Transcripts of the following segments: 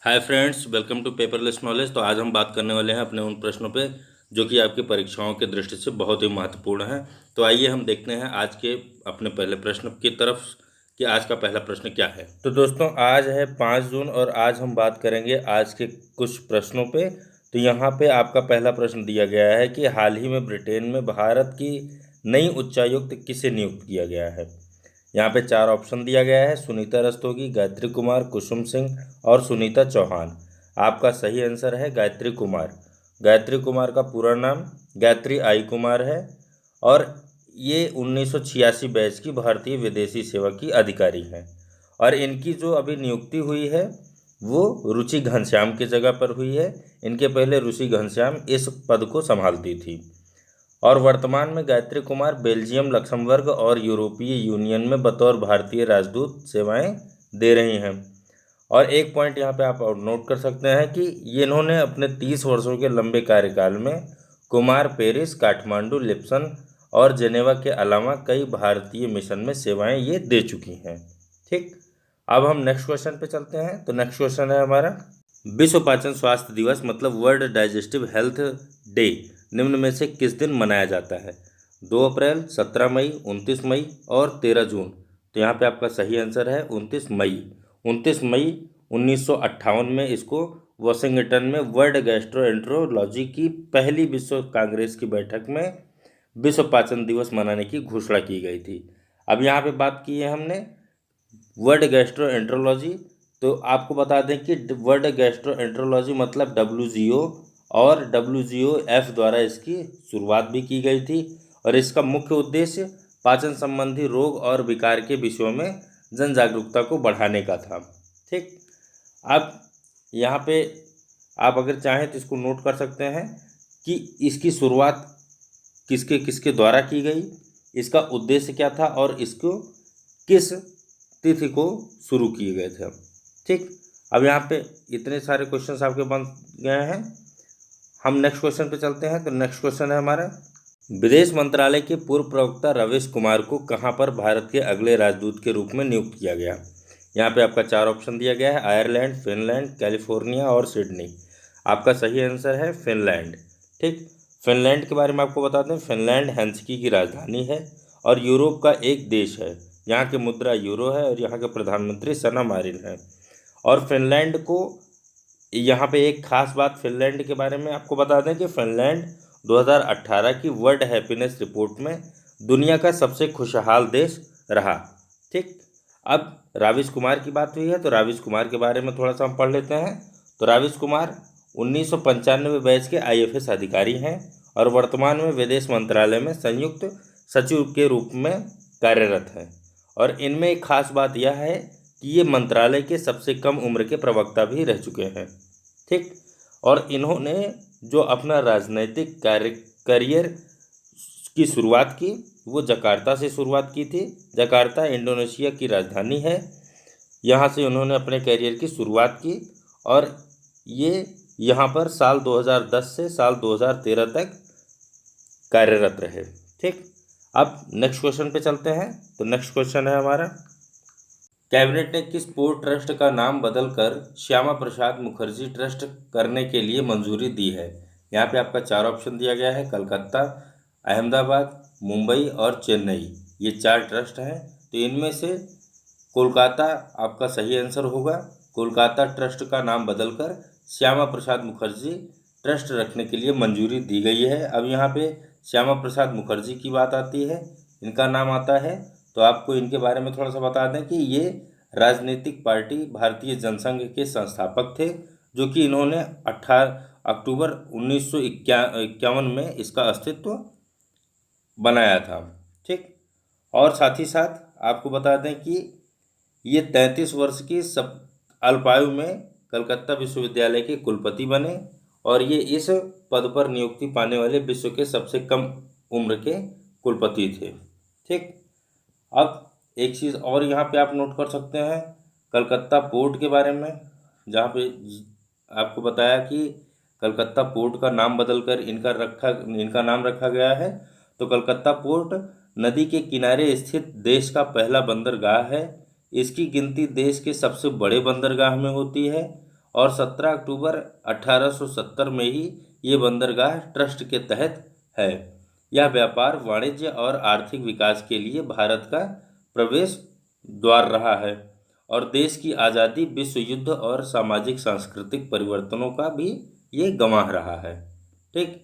Hi friends, welcome to paperless knowledge. तो आज हम बात करने वाले हैं अपने उन प्रश्नों पे जो कि आपकी परीक्षाओं की दृष्टि से बहुत ही महत्वपूर्ण हैं। तो आइए हम देखते हैं आज के अपने पहले प्रश्न की तरफ कि आज का पहला प्रश्न क्या है। तो दोस्तों, आज है 5 जून और आज हम बात करेंगे आज के कुछ प्रश्नों पे। तो यहाँ पे आपका पहला प्रश्न दिया गया है कि हाल ही में ब्रिटेन में भारत की नई उच्चायुक्त किसे नियुक्त किया गया है। यहाँ पे 4 ऑप्शन दिया गया है: सुनीता रस्तोगी, गायत्री कुमार, कुसुम सिंह और सुनीता चौहान। आपका सही आंसर है गायत्री कुमार। गायत्री कुमार का पूरा नाम गायत्री आई कुमार है और ये 1986 बैच की भारतीय विदेशी सेवा की अधिकारी हैं। और इनकी जो अभी नियुक्ति हुई है वो रुचि घनश्याम की जगह पर हुई है। इनके पहले रुचि घनश्याम इस पद को संभालती थी और वर्तमान में गायत्री कुमार बेल्जियम, लक्समबर्ग और यूरोपीय यूनियन में बतौर भारतीय राजदूत सेवाएं दे रही हैं। और एक पॉइंट यहाँ पे आप और नोट कर सकते हैं कि ये इन्होंने अपने 30 वर्षों के लंबे कार्यकाल में कुमार पेरिस, काठमांडू, लिप्सन और जेनेवा के अलावा कई भारतीय मिशन में सेवाएं ये दे चुकी हैं। ठीक, अब हम नेक्स्ट क्वेश्चन पे चलते हैं। तो नेक्स्ट क्वेश्चन है हमारा, विश्व पाचन स्वास्थ्य दिवस मतलब वर्ल्ड डाइजेस्टिव हेल्थ डे निम्न में से किस दिन मनाया जाता है। 2 अप्रैल, 17 मई, 29 मई और 13 जून। तो यहाँ पे आपका सही आंसर है 29 मई। 29 मई 1958 में इसको वॉशिंगटन में वर्ल्ड गैस्ट्रोएंटरोलॉजी की पहली विश्व कांग्रेस की बैठक में विश्व पाचन दिवस मनाने की घोषणा की गई थी। अब यहाँ पे बात की है हमने वर्ल्ड गैस्ट्रोएंटरोलॉजी। तो आपको बता दें कि वर्ल्ड गैस्ट्रोएंटरोलॉजी मतलब WGO और WGOF द्वारा इसकी शुरुआत भी की गई थी और इसका मुख्य उद्देश्य पाचन संबंधी रोग और विकार के विषयों में जन जागरूकता को बढ़ाने का था। ठीक, अब यहाँ पे आप अगर चाहें तो इसको नोट कर सकते हैं कि इसकी शुरुआत किसके किसके द्वारा की गई, इसका उद्देश्य क्या था और इसको किस तिथि को शुरू किए गए थे। ठीक, अब यहाँ पे इतने सारे क्वेश्चंस आपके बन गए हैं। हम नेक्स्ट क्वेश्चन पे चलते हैं। तो नेक्स्ट क्वेश्चन है हमारा, विदेश मंत्रालय के पूर्व प्रवक्ता रवीश कुमार को कहाँ पर भारत के अगले राजदूत के रूप में नियुक्त किया गया। यहाँ पे आपका 4 ऑप्शन दिया गया है: आयरलैंड, फिनलैंड, कैलिफोर्निया और सिडनी। आपका सही आंसर है फिनलैंड। ठीक, फिनलैंड के बारे में आपको बता दें, फिनलैंड हेल्सिंकी की राजधानी है और यूरोप का एक देश है। यहाँ की मुद्रा यूरो है और यहाँ के प्रधानमंत्री सना मारिन है। और फिनलैंड को यहाँ पे एक खास बात फिनलैंड के बारे में आपको बता दें कि फिनलैंड 2018 की वर्ल्ड हैप्पीनेस रिपोर्ट में दुनिया का सबसे खुशहाल देश रहा। ठीक, अब रावीश कुमार की बात हुई है तो रावीश कुमार के बारे में थोड़ा सा हम पढ़ लेते हैं। तो रावीश कुमार 1995 बैच के IFS अधिकारी हैं और वर्तमान में विदेश मंत्रालय में संयुक्त सचिव के रूप में कार्यरत हैं। और इनमें एक खास बात यह है कि ये मंत्रालय के सबसे कम उम्र के प्रवक्ता भी रह चुके हैं। ठीक, और इन्होंने जो अपना राजनैतिक करियर की शुरुआत की वो जकार्ता से शुरुआत की थी। जकार्ता इंडोनेशिया की राजधानी है। यहाँ से उन्होंने अपने करियर की शुरुआत की और ये यहाँ पर साल 2010 से साल 2013 तक कार्यरत रहे। ठीक, अब नेक्स्ट क्वेश्चन पे चलते हैं। तो नेक्स्ट क्वेश्चन है हमारा, कैबिनेट ने किस पोर्ट ट्रस्ट का नाम बदलकर श्यामा प्रसाद मुखर्जी ट्रस्ट करने के लिए मंजूरी दी है। यहाँ पे आपका 4 ऑप्शन दिया गया है: कलकत्ता, अहमदाबाद, मुंबई और चेन्नई। ये 4 ट्रस्ट हैं। तो इनमें से कोलकाता आपका सही आंसर होगा। कोलकाता ट्रस्ट का नाम बदलकर श्यामा प्रसाद मुखर्जी ट्रस्ट रखने के लिए मंजूरी दी गई है। अब यहाँ पे श्यामा प्रसाद मुखर्जी की बात आती है, इनका नाम आता है। तो आपको इनके बारे में थोड़ा सा बता दें कि ये राजनीतिक पार्टी भारतीय जनसंघ के संस्थापक थे, जो कि इन्होंने 18 अक्टूबर 1951 में इसका अस्तित्व बनाया था। ठीक, और साथ ही साथ आपको बता दें कि ये 33 वर्ष की सब अल्पायु में कलकत्ता विश्वविद्यालय के कुलपति बने और ये इस पद पर नियुक्ति पाने वाले विश्व के सबसे कम उम्र के कुलपति थे। ठीक, अब एक चीज़ और यहाँ पे आप नोट कर सकते हैं कलकत्ता पोर्ट के बारे में, जहाँ पे आपको बताया कि कलकत्ता पोर्ट का नाम बदलकर इनका नाम रखा गया है। तो कलकत्ता पोर्ट नदी के किनारे स्थित देश का पहला बंदरगाह है। इसकी गिनती देश के सबसे बड़े बंदरगाह में होती है और 17 अक्टूबर 1870 में ही ये बंदरगाह ट्रस्ट के तहत है। यह व्यापार, वाणिज्य और आर्थिक विकास के लिए भारत का प्रवेश द्वार रहा है और देश की आज़ादी, विश्व युद्ध और सामाजिक सांस्कृतिक परिवर्तनों का भी ये गवाह रहा है। ठीक,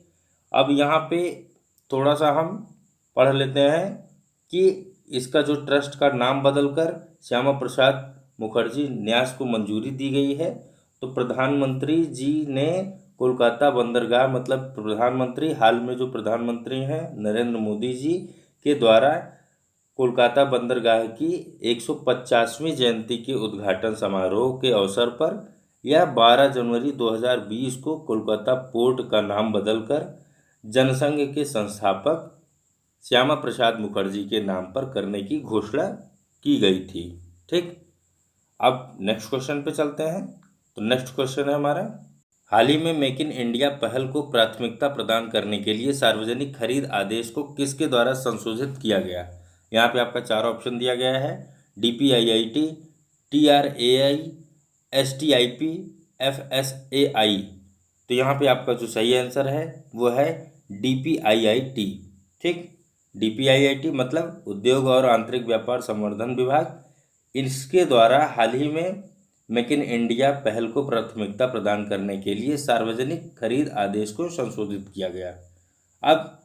अब यहाँ पे थोड़ा सा हम पढ़ लेते हैं कि इसका जो ट्रस्ट का नाम बदलकर श्यामा प्रसाद मुखर्जी न्यास को मंजूरी दी गई है। तो प्रधानमंत्री जी ने कोलकाता बंदरगाह, मतलब प्रधानमंत्री, हाल में जो प्रधानमंत्री हैं नरेंद्र मोदी जी के द्वारा कोलकाता बंदरगाह की 150वीं जयंती के उद्घाटन समारोह के अवसर पर यह 12 जनवरी 2020 को कोलकाता पोर्ट का नाम बदलकर जनसंघ के संस्थापक श्यामा प्रसाद मुखर्जी के नाम पर करने की घोषणा की गई थी। ठीक, अब नेक्स्ट क्वेश्चन पे चलते हैं। तो नेक्स्ट क्वेश्चन है हमारा, हाल ही में मेक इन इंडिया पहल को प्राथमिकता प्रदान करने के लिए सार्वजनिक खरीद आदेश को किसके द्वारा संशोधित किया गया। यहाँ पे आपका 4 ऑप्शन दिया गया है, DPIIT, TRAI, STIP, FSAI। तो यहाँ पे आपका जो सही आंसर है वो है DPIIT। ठीक, DPIIT मतलब उद्योग और आंतरिक व्यापार संवर्धन विभाग, इसके द्वारा हाल ही में मेक इन इंडिया पहल को प्राथमिकता प्रदान करने के लिए सार्वजनिक खरीद आदेश को संशोधित किया गया। अब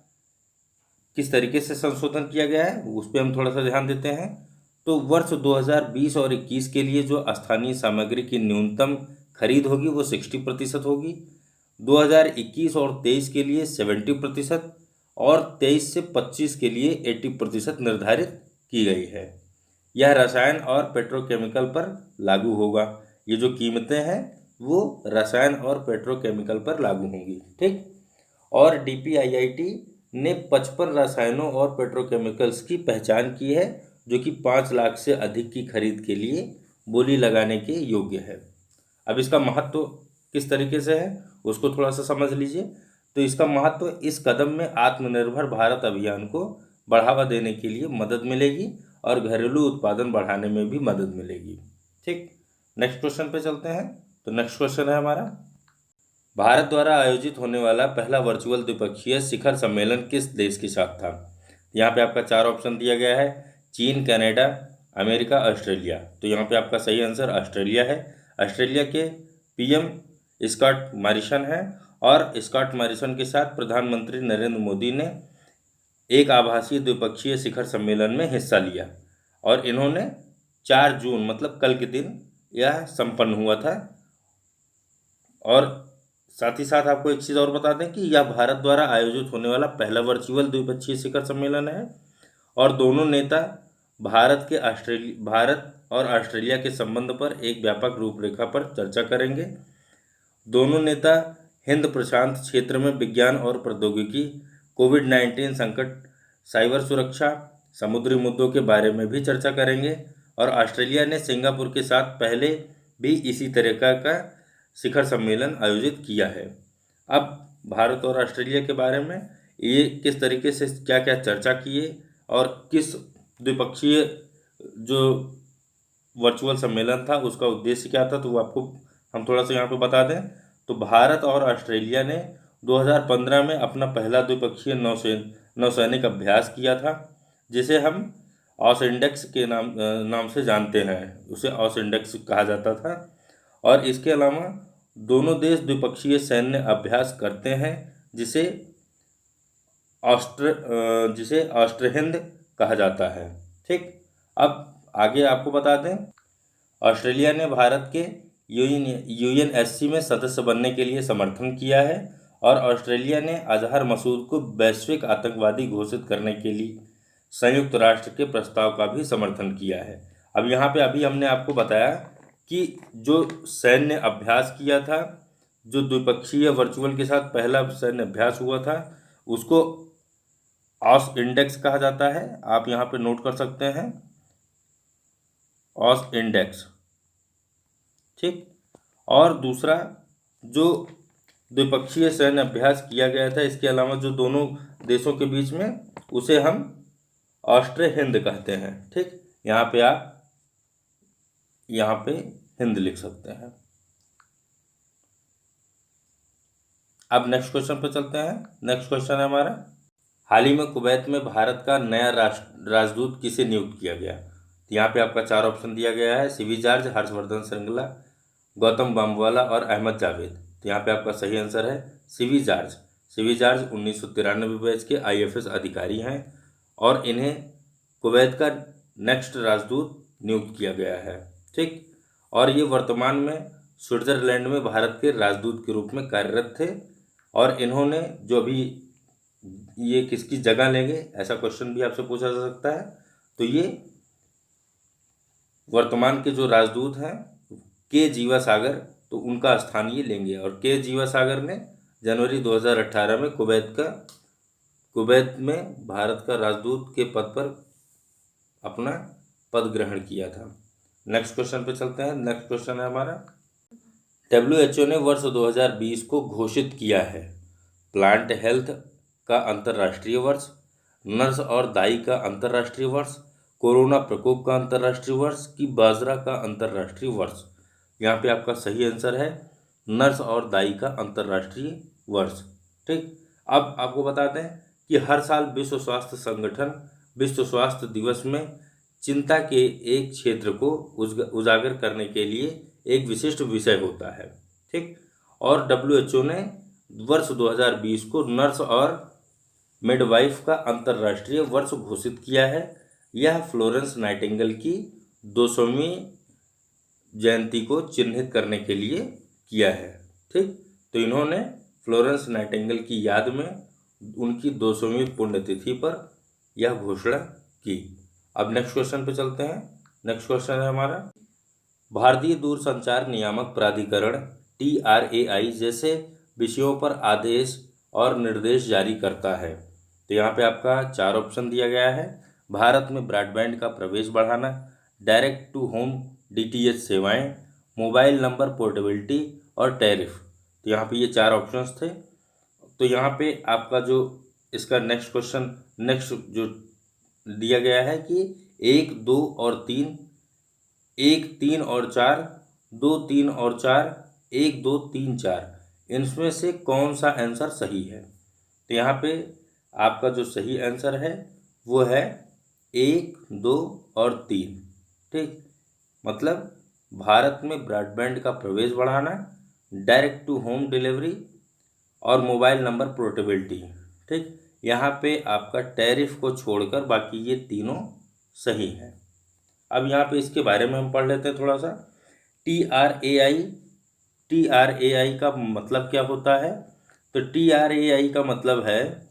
किस तरीके से संशोधन किया गया है उस पर हम थोड़ा सा ध्यान देते हैं। तो वर्ष 2020 और 21 के लिए जो स्थानीय सामग्री की न्यूनतम खरीद होगी वो 60% होगी। 2021 और 23 के लिए 70% और 23 से 25 के लिए 80% निर्धारित की गई है। यह रसायन और पेट्रोकेमिकल पर लागू होगा। ये जो कीमतें हैं वो रसायन और पेट्रोकेमिकल पर लागू होंगी। ठीक, और DPIIT ने 55 रसायनों और पेट्रोकेमिकल्स की पहचान की है जो कि 5 लाख से अधिक की खरीद के लिए बोली लगाने के योग्य है। अब इसका महत्व किस तरीके से है उसको थोड़ा सा समझ लीजिए। तो इसका महत्व, इस कदम में आत्मनिर्भर भारत अभियान को बढ़ावा देने के लिए मदद मिलेगी और घरेलू उत्पादन बढ़ाने में भी मदद मिलेगी। ठीक, नेक्स्ट क्वेश्चन पे चलते हैं। तो नेक्स्ट क्वेश्चन है हमारा, भारत द्वारा आयोजित होने वाला पहला वर्चुअल द्विपक्षीय शिखर सम्मेलन किस देश के साथ था। यहाँ पे आपका 4 ऑप्शन दिया गया है, चीन, कनाडा, अमेरिका, ऑस्ट्रेलिया। तो यहाँ पे आपका सही आंसर ऑस्ट्रेलिया है। ऑस्ट्रेलिया के PM स्कॉट मॉरिसन है और स्कॉट मॉरिसन के साथ प्रधानमंत्री नरेंद्र मोदी ने एक आभासी द्विपक्षीय शिखर सम्मेलन में हिस्सा लिया और इन्होंने 4 जून मतलब कल के दिन यह संपन्न हुआ था। और साथ ही साथ आपको एक चीज़ और बता दें कि यह भारत द्वारा आयोजित होने वाला पहला वर्चुअल द्विपक्षीय शिखर सम्मेलन है और दोनों नेता भारत और ऑस्ट्रेलिया के संबंध पर एक व्यापक रूपरेखा पर चर्चा करेंगे। दोनों नेता हिंद प्रशांत क्षेत्र में विज्ञान और प्रौद्योगिकी, कोविड-19 संकट, साइबर सुरक्षा, समुद्री मुद्दों के बारे में भी चर्चा करेंगे। और ऑस्ट्रेलिया ने सिंगापुर के साथ पहले भी इसी तरह का शिखर सम्मेलन आयोजित किया है। अब भारत और ऑस्ट्रेलिया के बारे में ये किस तरीके से क्या क्या चर्चा किए और किस द्विपक्षीय जो वर्चुअल सम्मेलन था उसका उद्देश्य क्या था, तो वो आपको हम थोड़ा सा यहाँ पे बता दें। तो भारत और ऑस्ट्रेलिया ने 2015 में अपना पहला द्विपक्षीय नौसैनिक अभ्यास किया था जिसे हम ऑसइंडेक्स के नाम से जानते हैं। उसे ऑसइंडेक्स कहा जाता था। और इसके अलावा दोनों देश द्विपक्षीय सैन्य अभ्यास करते हैं जिसे ऑस्ट्रहिंद कहा जाता है। ठीक, अब आगे आपको बता दें, ऑस्ट्रेलिया ने भारत के UNSC में सदस्य बनने के लिए समर्थन किया है और ऑस्ट्रेलिया ने अजहर मसूद को वैश्विक आतंकवादी घोषित करने के लिए संयुक्त राष्ट्र के प्रस्ताव का भी समर्थन किया है। अब यहाँ पे अभी हमने आपको बताया कि जो सैन्य अभ्यास किया था, जो द्विपक्षीय वर्चुअल के साथ पहला सैन्य अभ्यास हुआ था, उसको ऑसइंडेक्स कहा जाता है। आप यहाँ पे नोट कर सकते हैं, ऑसइंडेक्स। ठीक, और दूसरा जो द्विपक्षीय सैन्य अभ्यास किया गया था, इसके अलावा जो दोनों देशों के बीच में, उसे हम ऑस्ट्रहिंद कहते हैं। ठीक, यहाँ पे आप हिंद लिख सकते हैं। अब नेक्स्ट क्वेश्चन पे चलते हैं। नेक्स्ट क्वेश्चन है हमारा, हाल ही में कुवैत में भारत का नया राजदूत किसे नियुक्त किया गया? तो यहाँ पे आपका 4 ऑप्शन दिया गया है, सीवी जॉर्ज, हर्षवर्धन श्रृंगला, गौतम बाम्बवाला और अहमद जावेद। तो यहाँ पे आपका सही आंसर है CV George. CV George 1993 batch के IFS अधिकारी हैं और इन्हें कुवैत का नेक्स्ट राजदूत नियुक्त किया गया है। ठीक, और ये वर्तमान में स्विट्जरलैंड में भारत के राजदूत के रूप में कार्यरत थे। और इन्होंने जो भी ये किसकी जगह लेंगे, ऐसा क्वेश्चन भी आपसे पूछा जा सकता है। तो ये वर्तमान के जो राजदूत हैं के जीवा सागर, तो उनका स्थान ये लेंगे। और के जीवा सागर ने जनवरी 2018 में कुवैत में भारत का राजदूत के पद पर अपना पद ग्रहण किया था। नेक्स्ट क्वेश्चन पे चलते हैं। नेक्स्ट क्वेश्चन है हमारा, WHO ने वर्ष 2020 को घोषित किया है प्लांट हेल्थ का अंतर्राष्ट्रीय वर्ष, नर्स और दाई का अंतर्राष्ट्रीय वर्ष, कोरोना प्रकोप का अंतर्राष्ट्रीय वर्ष कि बाजरा का अंतर्राष्ट्रीय वर्ष? यहाँ पे आपका सही आंसर है नर्स और दाई का अंतर्राष्ट्रीय वर्ष। ठीक, अब आपको बता दें कि हर साल विश्व स्वास्थ्य संगठन विश्व स्वास्थ्य दिवस में चिंता के एक क्षेत्र को उजागर करने के लिए एक विशिष्ट विषय होता है। ठीक, और WHO ने वर्ष 2020 को नर्स और मिडवाइफ का अंतर्राष्ट्रीय वर्ष घोषित किया है। यह फ्लोरेंस नाइटिंगेल की 200वीं जयंती को चिन्हित करने के लिए किया है। ठीक, तो इन्होंने फ्लोरेंस नाइटिंगेल की याद में उनकी 200वीं पुण्यतिथि पर यह घोषणा की। अब नेक्स्ट क्वेश्चन पे चलते हैं। नेक्स्ट क्वेश्चन है हमारा, भारतीय दूरसंचार नियामक प्राधिकरण TRAI जैसे विषयों पर आदेश और निर्देश जारी करता है। तो यहाँ पे आपका 4 ऑप्शन दिया गया है, भारत में ब्रॉडबैंड का प्रवेश बढ़ाना, डायरेक्ट टू होम DTH सेवाएं, मोबाइल नंबर पोर्टेबिलिटी और टैरिफ। तो यहाँ पे ये 4 ऑप्शंस थे। तो यहाँ पे आपका जो इसका नेक्स्ट क्वेश्चन नेक्स्ट जो दिया गया है कि 1, 2 और 3, 1, 3 और 4, 2, 3 और 4, 1, 2, 3, 4, इनमें से कौन सा आंसर सही है? तो यहाँ पे आपका जो सही आंसर है वो है 1, 2 और 3। ठीक, मतलब भारत में ब्रॉडबैंड का प्रवेश बढ़ाना, डायरेक्ट टू होम डिलीवरी और मोबाइल नंबर पोर्टेबिलिटी। ठीक, यहाँ पे आपका टैरिफ को छोड़कर बाकी ये तीनों सही हैं। अब यहाँ पे इसके बारे में हम पढ़ लेते हैं थोड़ा सा। TRAI का मतलब क्या होता है? तो TRAI का मतलब है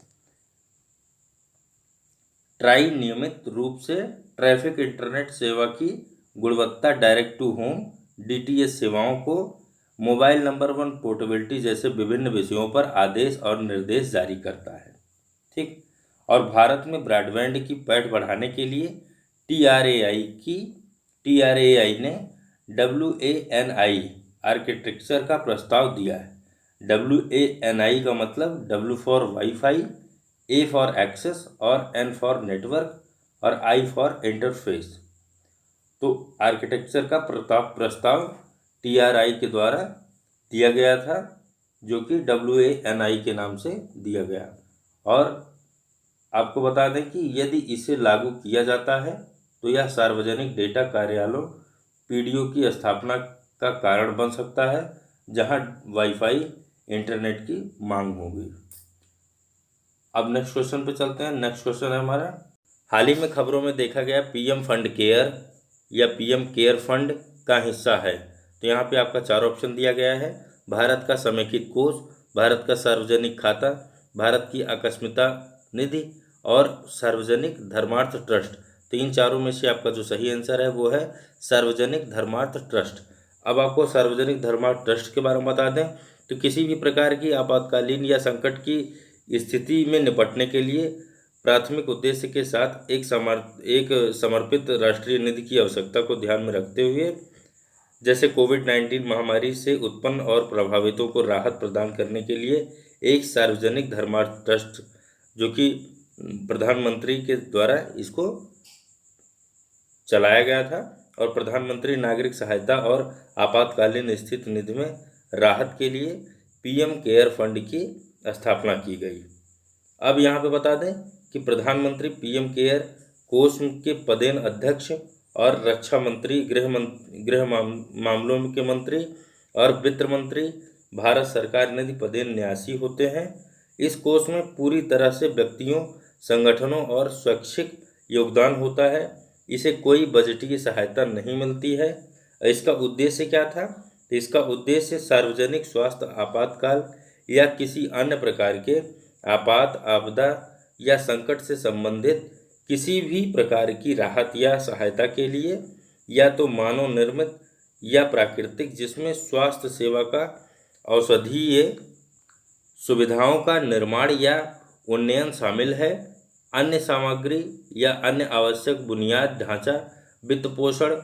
ट्राई नियमित रूप से ट्रैफिक इंटरनेट सेवा की गुणवत्ता, डायरेक्ट टू होम DTH सेवाओं को, मोबाइल नंबर 1 पोर्टेबिलिटी जैसे विभिन्न विषयों पर आदेश और निर्देश जारी करता है। ठीक, और भारत में ब्रॉडबैंड की पैठ बढ़ाने के लिए TRAI ने WANI आर्किटेक्चर का प्रस्ताव दिया है। WANI का मतलब W for wifi, A for access और N फॉर नेटवर्क और I फॉर इंटरफेस। तो आर्किटेक्चर का प्रस्ताव TRAI के द्वारा दिया गया था, जो कि WANI के नाम से दिया गया। और आपको बता दें कि यदि इसे लागू किया जाता है तो यह सार्वजनिक डेटा कार्यालयों PDO की स्थापना का कारण बन सकता है, जहां वाईफाई इंटरनेट की मांग होगी। अब नेक्स्ट क्वेश्चन पे चलते हैं। नेक्स्ट क्वेश्चन है हमारा, हाल ही में खबरों में देखा गया PM फंड केयर या PM केयर फंड का हिस्सा है। तो यहाँ पे आपका 4 ऑप्शन दिया गया है, भारत का समेकित कोष, भारत का सार्वजनिक खाता, भारत की आकस्मिकता निधि और सार्वजनिक धर्मार्थ ट्रस्ट। तो इन चारों में से आपका जो सही आंसर है वो है सार्वजनिक धर्मार्थ ट्रस्ट। अब आपको सार्वजनिक धर्मार्थ ट्रस्ट के बारे में बता दें तो किसी भी प्रकार की आपातकालीन या संकट की स्थिति में निपटने के लिए प्राथमिक उद्देश्य के साथ एक समर्पित राष्ट्रीय निधि की आवश्यकता को ध्यान में रखते हुए, जैसे कोविड-19 महामारी से उत्पन्न और प्रभावितों को राहत प्रदान करने के लिए एक सार्वजनिक धर्मार्थ ट्रस्ट, जो कि प्रधानमंत्री के द्वारा इसको चलाया गया था। और प्रधानमंत्री नागरिक सहायता और आपातकालीन स्थिति निधि में राहत के लिए पीएम केयर फंड की स्थापना की गई। अब यहाँ पे बता दें कि प्रधानमंत्री पीएम केयर कोष के पदेन अध्यक्ष और रक्षा मंत्री, मामलों के मंत्री और वित्त मंत्री भारत सरकार निधि पदेन न्यासी होते हैं। इस कोष में पूरी तरह से व्यक्तियों, संगठनों और स्वैच्छिक योगदान होता है। इसे कोई बजटीय सहायता नहीं मिलती है। इसका उद्देश्य क्या था? तो इसका उद्देश्य सार्वजनिक स्वास्थ्य आपातकाल या किसी अन्य प्रकार के आपात आपदा या संकट से संबंधित किसी भी प्रकार की राहत या सहायता के लिए, या तो मानव निर्मित या प्राकृतिक, जिसमें स्वास्थ्य सेवा का औषधीय सुविधाओं का निर्माण या उन्नयन शामिल है, अन्य सामग्री या अन्य आवश्यक बुनियाद ढांचा, वित्त पोषण,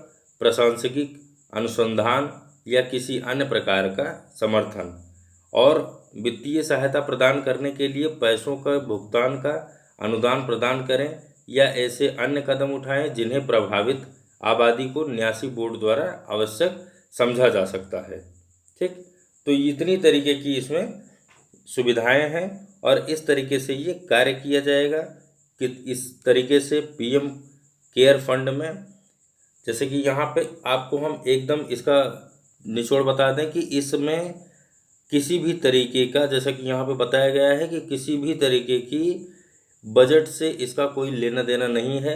प्रशासनिक अनुसंधान या किसी अन्य प्रकार का समर्थन, और वित्तीय सहायता प्रदान करने के लिए पैसों का भुगतान का अनुदान प्रदान करें या ऐसे अन्य कदम उठाएं जिन्हें प्रभावित आबादी को न्यासी बोर्ड द्वारा आवश्यक समझा जा सकता है। ठीक, तो इतनी तरीके की इसमें सुविधाएं हैं और इस तरीके से ये कार्य किया जाएगा कि इस तरीके से पीएम केयर फंड में, जैसे कि यहाँ पे आपको हम एकदम इसका निचोड़ बता दें कि इसमें किसी भी तरीके का, जैसा कि यहाँ पे बताया गया है कि किसी भी तरीके की बजट से इसका कोई लेना देना नहीं है।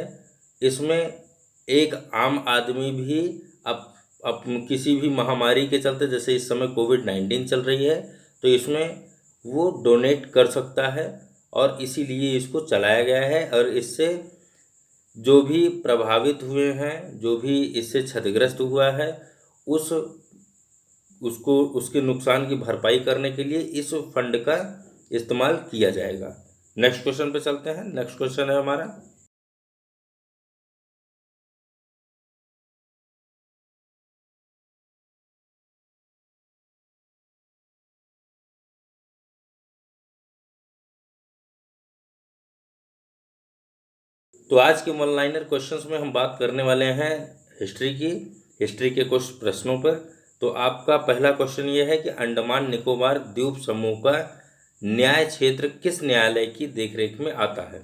इसमें एक आम आदमी भी अब किसी भी महामारी के चलते, जैसे इस समय कोविड-19 चल रही है, तो इसमें वो डोनेट कर सकता है और इसीलिए इसको चलाया गया है। और इससे जो भी प्रभावित हुए हैं, जो भी इससे क्षतिग्रस्त हुआ है, उसके नुकसान की भरपाई करने के लिए इस फंड का इस्तेमाल किया जाएगा। नेक्स्ट क्वेश्चन पे चलते हैं। नेक्स्ट क्वेश्चन है हमारा, तो आज के वन लाइनर क्वेश्चंस में हम बात करने वाले हैं हिस्ट्री के कुछ प्रश्नों पर। तो आपका पहला क्वेश्चन ये है कि अंडमान निकोबार द्वीप समूह का न्याय क्षेत्र किस न्यायालय की देखरेख में आता है?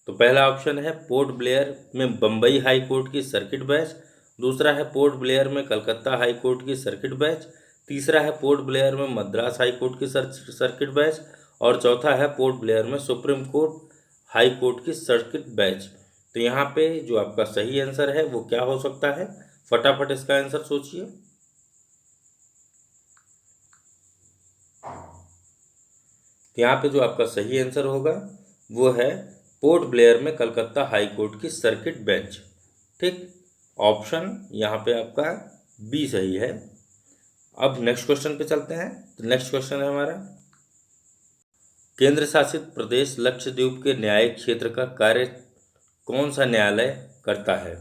तो पहला ऑप्शन है पोर्ट ब्लेयर में बम्बई हाई कोर्ट की सर्किट बेंच, दूसरा है पोर्ट ब्लेयर में कलकत्ता हाई कोर्ट की सर्किट बेंच, तीसरा है पोर्ट ब्लेयर में मद्रास हाई कोर्ट की सर्किट बेंच, और चौथा है पोर्ट ब्लेयर में सुप्रीम कोर्ट हाई कोर्ट की सर्किट बेंच। तो यहाँ पे जो आपका सही आंसर है वो क्या हो सकता है? फटाफट इसका आंसर सोचिए। तो यहाँ पे जो आपका सही आंसर होगा वो है पोर्ट ब्लेयर में कलकत्ता हाई कोर्ट की सर्किट बेंच। ठीक, ऑप्शन यहाँ पे आपका बी सही है। अब नेक्स्ट क्वेश्चन पे चलते हैं। तो नेक्स्ट क्वेश्चन है हमारा, केंद्र शासित प्रदेश लक्षद्वीप के न्यायिक क्षेत्र का कार्य कौन सा न्यायालय करता है?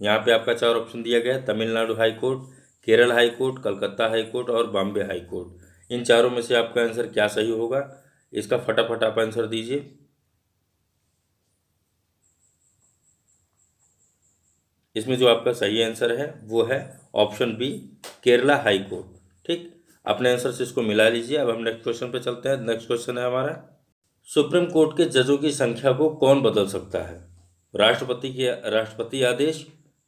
यहाँ पे आपका 4 ऑप्शन दिया गया है, Tamil Nadu high court, Kerala high court, Calcutta high court और बॉम्बे हाई कोर्ट। इन चारों में से आपका आंसर क्या सही होगा? इसका फटाफट आप आंसर दीजिए। इसमें जो आपका सही आंसर है वो है option B, Kerala high court. ठीक, अपने आंसर से इसको मिला लीजिए। अब हम नेक्स्ट क्वेश्चन पे चलते हैं। नेक्स्ट क्वेश्चन है हमारा, सुप्रीम कोर्ट के जजों की संख्या को कौन बदल सकता है? राष्ट्रपति आदेश,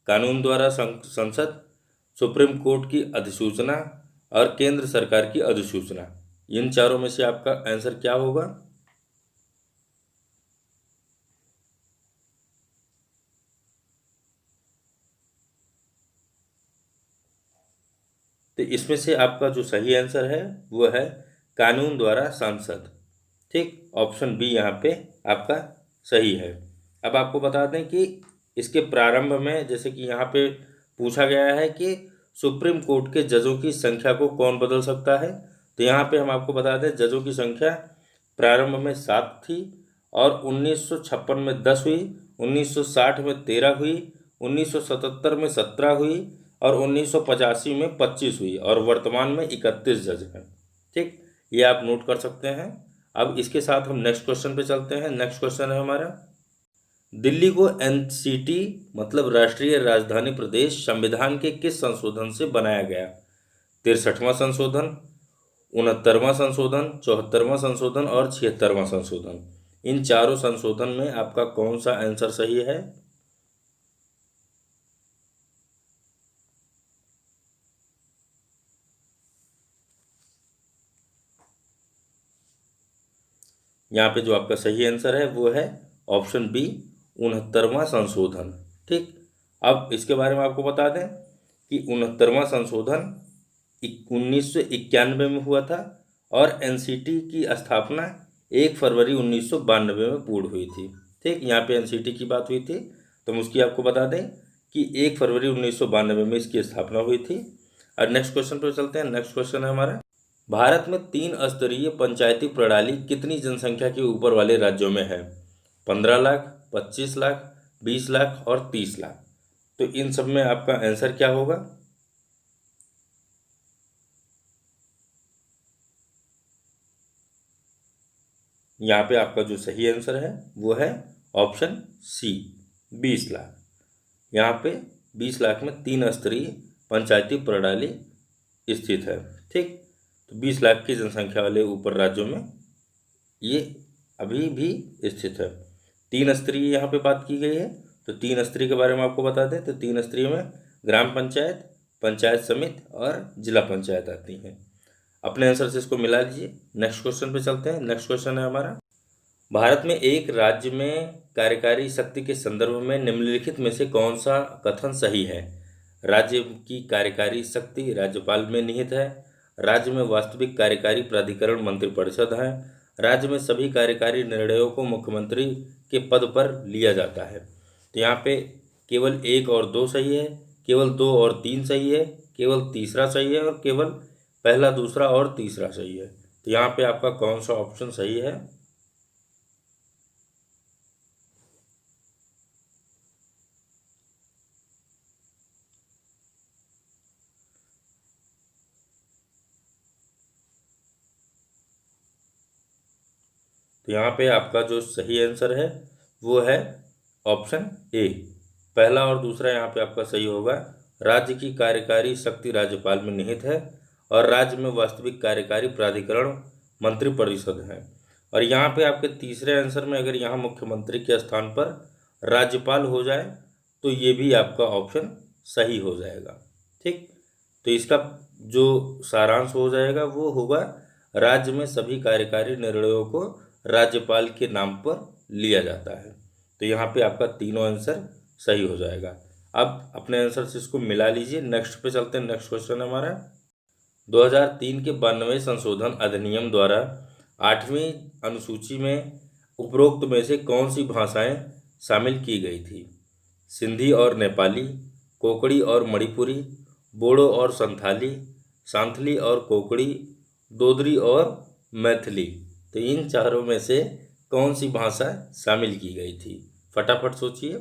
कानून द्वारा संसद, सुप्रीम कोर्ट की अधिसूचना और केंद्र सरकार की अधिसूचना। इन चारों में से आपका आंसर क्या होगा? तो इसमें से आपका जो सही आंसर है वो है कानून द्वारा सांसद। ठीक, ऑप्शन बी यहाँ पे आपका सही है। अब आपको बता दें कि इसके प्रारंभ में, जैसे कि यहाँ पे पूछा गया है कि सुप्रीम कोर्ट के जजों की संख्या को कौन बदल सकता है, तो यहाँ पे हम आपको बता दें जजों की संख्या प्रारंभ में 7 थी और 1956 में 10 हुई, 1960 में 13 हुई, 1977 में 17 हुई और 1985 में 25 हुई और वर्तमान में 31 जज हैं। ठीक, ये आप नोट कर सकते हैं। अब इसके साथ हम नेक्स्ट क्वेश्चन पे चलते हैं। नेक्स्ट क्वेश्चन है हमारा, दिल्ली को एनसीटी मतलब राष्ट्रीय राजधानी प्रदेश संविधान के किस संशोधन से बनाया गया? 63वां संशोधन, 69वां संशोधन, 74वां संशोधन और 76वां संशोधन। इन चारों संशोधन में आपका कौन सा आंसर सही है? यहाँ पे जो आपका सही आंसर है वो है ऑप्शन बी, 69वां संशोधन। ठीक, अब इसके बारे में आपको बता दें कि 69वां संशोधन 1991 में हुआ था और एनसीटी की स्थापना 1 फरवरी 1992 में पूर्ण हुई थी। ठीक, यहाँ पे एनसीटी की बात हुई थी, तो हम उसकी आपको बता दें कि 1 फरवरी 1992 में इसकी स्थापना हुई थी। और नेक्स्ट क्वेश्चन पर चलते हैं। नेक्स्ट क्वेश्चन है हमारा, भारत में 3 स्तरीय पंचायती प्रणाली कितनी जनसंख्या के ऊपर वाले राज्यों में है? 15 लाख, 25 लाख, 20 लाख और 30 लाख। तो इन सब में आपका आंसर क्या होगा? यहाँ पे आपका जो सही आंसर है वो है ऑप्शन सी, 20 लाख। यहाँ पे 20 लाख में 3 स्तरीय पंचायती प्रणाली स्थित है। ठीक, तो 20 लाख की जनसंख्या वाले ऊपर राज्यों में ये अभी भी स्थित है। 3 स्तरीय यहाँ पे बात की गई है, तो 3 स्तरीय के बारे में आपको बता दें तो 3 स्तरीय में ग्राम पंचायत, पंचायत समिति और जिला पंचायत आती हैं। अपने आंसर से इसको मिला लीजिए। नेक्स्ट क्वेश्चन पे चलते हैं। नेक्स्ट क्वेश्चन है हमारा, भारत में एक राज्य में कार्यकारी शक्ति के संदर्भ में निम्नलिखित में से कौन सा कथन सही है? राज्य की कार्यकारी शक्ति राज्यपाल में निहित है, राज्य में वास्तविक कार्यकारी प्राधिकरण मंत्रिपरिषद है, राज्य में सभी कार्यकारी निर्णयों को मुख्यमंत्री के पद पर लिया जाता है। तो यहाँ पे केवल 1 और 2 सही है, केवल 2 और 3 सही है, केवल तीसरा सही है और केवल पहला, दूसरा और तीसरा सही है। तो यहाँ पे आपका कौन सा ऑप्शन सही है? तो यहाँ पे आपका जो सही आंसर है वो है ऑप्शन ए, पहला और दूसरा यहाँ पे आपका सही होगा। राज्य की कार्यकारी शक्ति राज्यपाल में निहित है और राज्य में वास्तविक कार्यकारी प्राधिकरण मंत्रिपरिषद है। और यहाँ पे आपके तीसरे आंसर में अगर यहाँ मुख्यमंत्री के स्थान पर राज्यपाल हो जाए तो ये भी आपका ऑप्शन सही हो जाएगा। ठीक, तो इसका जो सारांश हो जाएगा वो होगा, राज्य में सभी कार्यकारी निर्णयों को राज्यपाल के नाम पर लिया जाता है। तो यहाँ पे आपका तीनों आंसर सही हो जाएगा। अब अपने आंसर से इसको मिला लीजिए। नेक्स्ट पे चलते हैं। नेक्स्ट क्वेश्चन हमारा, 2003 के 92वें संशोधन अधिनियम द्वारा 8वीं अनुसूची में उपरोक्त में से कौन सी भाषाएं शामिल की गई थी? सिंधी और नेपाली, कोकड़ी और मणिपुरी, बोडो और संथाली, सांथली और कोकड़ी, दोदरी और मैथिली। तो इन चारों में से कौन सी भाषा शामिल की गई थी? फटाफट सोचिए।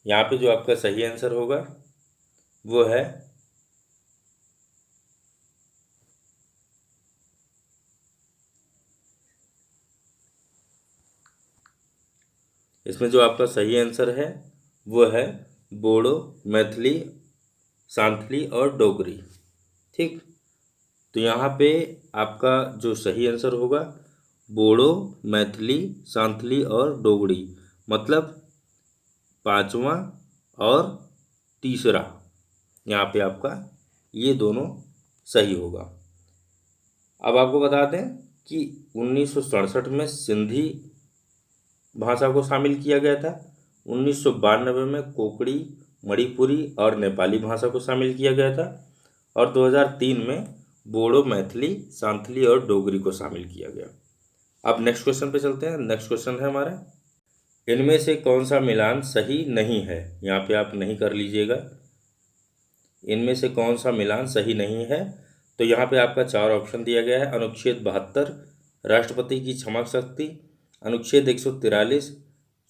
यहाँ पे जो आपका सही आंसर होगा वो है इसमें जो आपका सही आंसर है वो है बोडो, मैथिली, सांथली और डोगरी। ठीक, तो यहाँ पे आपका जो सही आंसर होगा बोडो, मैथिली, सांथली और डोगरी, मतलब 5वां और तीसरा यहाँ पे आपका ये दोनों सही होगा। अब आपको बता दें कि 1967 में सिंधी भाषा को शामिल किया गया था, 1992 में कोकड़ी, मणिपुरी और नेपाली भाषा को शामिल किया गया था और 2003 में बोडो, मैथिली, सांथली और डोगरी को शामिल किया गया। अब नेक्स्ट क्वेश्चन पे चलते हैं। नेक्स्ट क्वेश्चन है हमारा, इनमें से कौन सा मिलान सही नहीं है? यहाँ पे आप नहीं कर लीजिएगा। इनमें से कौन सा मिलान सही नहीं है? तो यहाँ पे आपका 4 ऑप्शन दिया गया है। अनुच्छेद 72 राष्ट्रपति की क्षमा शक्ति, अनुच्छेद 143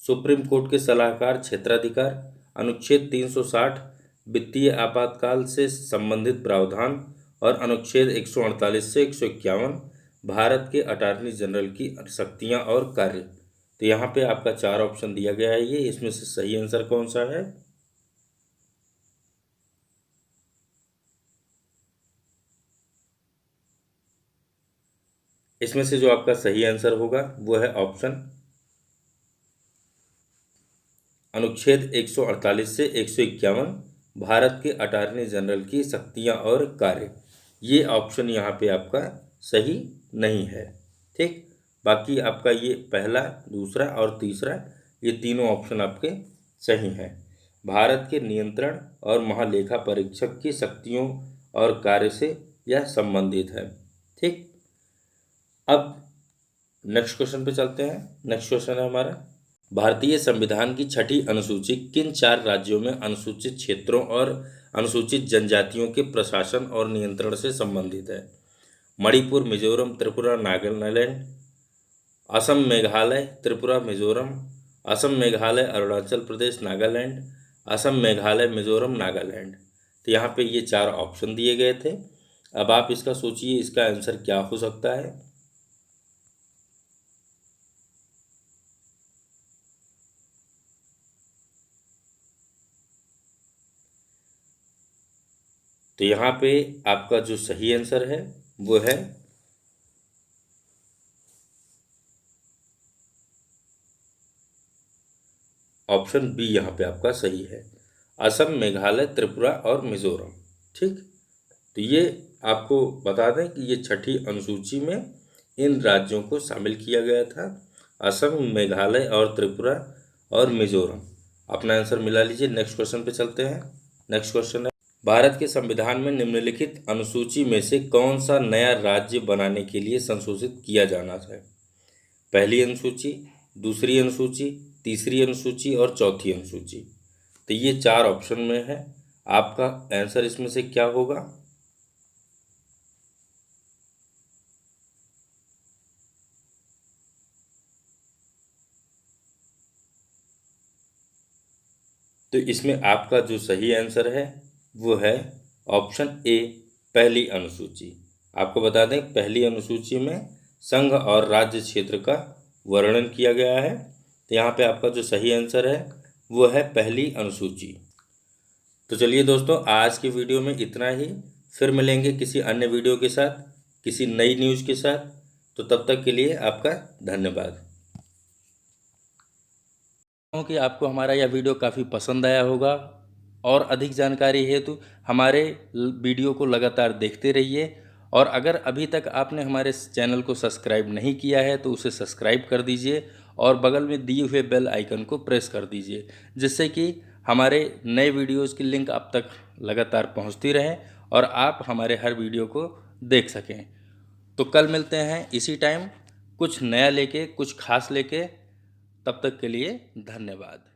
सुप्रीम कोर्ट के सलाहकार क्षेत्राधिकार, अनुच्छेद 360 वित्तीय आपातकाल से संबंधित प्रावधान और अनुच्छेद 148 से 151 भारत के अटॉर्नी जनरल की शक्तियाँ और कार्य। तो यहाँ पे आपका 4 ऑप्शन दिया गया है, ये इसमें से सही आंसर कौन सा है? इसमें से जो आपका सही आंसर होगा वो है ऑप्शन अनुच्छेद 148 से 151, भारत के अटॉर्नी जनरल की शक्तियां और कार्य। ये ऑप्शन यहाँ पे आपका सही नहीं है। ठीक, बाकी आपका ये पहला, दूसरा और तीसरा, ये तीनों ऑप्शन आपके सही हैं। भारत के नियंत्रण और महालेखा परीक्षक की शक्तियों और कार्य से यह संबंधित है। ठीक, अब नेक्स्ट क्वेश्चन पे चलते हैं। नेक्स्ट क्वेश्चन है हमारा, भारतीय संविधान की छठी अनुसूची किन 4 राज्यों में अनुसूचित क्षेत्रों और अनुसूचित जनजातियों के प्रशासन और नियंत्रण से संबंधित है? मणिपुर, मिजोरम, त्रिपुरा, नागालैंड, असम, मेघालय, त्रिपुरा, मिजोरम, असम, मेघालय, अरुणाचल प्रदेश, नागालैंड, असम, मेघालय, मिजोरम, नागालैंड। तो यहाँ पे ये 4 ऑप्शन दिए गए थे। अब आप इसका सोचिए, इसका आंसर क्या हो सकता है? तो यहाँ पे आपका जो सही आंसर है वो है ऑप्शन बी। यहाँ पे आपका सही है, असम, मेघालय, त्रिपुरा और मिजोरम। ठीक, तो ये आपको बता दें कि ये छठी अनुसूची में इन राज्यों को शामिल किया गया था, असम, मेघालय और त्रिपुरा और मिजोरम। अपना आंसर मिला लीजिए। नेक्स्ट क्वेश्चन पे चलते हैं। नेक्स्ट क्वेश्चन है, भारत के संविधान में निम्नलिखित अनुसूची में से कौन सा नया राज्य बनाने के लिए संशोधित किया जाना है? पहली अनुसूची, दूसरी अनुसूची, तीसरी अनुसूची और चौथी अनुसूची। तो ये 4 ऑप्शन में है, आपका आंसर इसमें से क्या होगा? तो इसमें आपका जो सही आंसर है वो है ऑप्शन ए, पहली अनुसूची। आपको बता दें, पहली अनुसूची में संघ और राज्य क्षेत्र का वर्णन किया गया है। तो यहाँ पे आपका जो सही आंसर है वो है पहली अनुसूची। तो चलिए दोस्तों, आज की वीडियो में इतना ही। फिर मिलेंगे किसी अन्य वीडियो के साथ, किसी नई न्यूज़ के साथ। तो तब तक के लिए आपका धन्यवाद। कि आपको हमारा यह वीडियो काफ़ी पसंद आया होगा, और अधिक जानकारी हेतु हमारे वीडियो को लगातार देखते रहिए। और अगर अभी तक आपने हमारे चैनल को सब्सक्राइब नहीं किया है तो उसे सब्सक्राइब कर दीजिए और बगल में दिए हुए बेल आइकन को प्रेस कर दीजिए, जिससे कि हमारे नए वीडियोज़ की लिंक आप तक लगातार पहुंचती रहे और आप हमारे हर वीडियो को देख सकें। तो कल मिलते हैं इसी टाइम, कुछ नया लेके, कुछ खास लेके। तब तक के लिए धन्यवाद।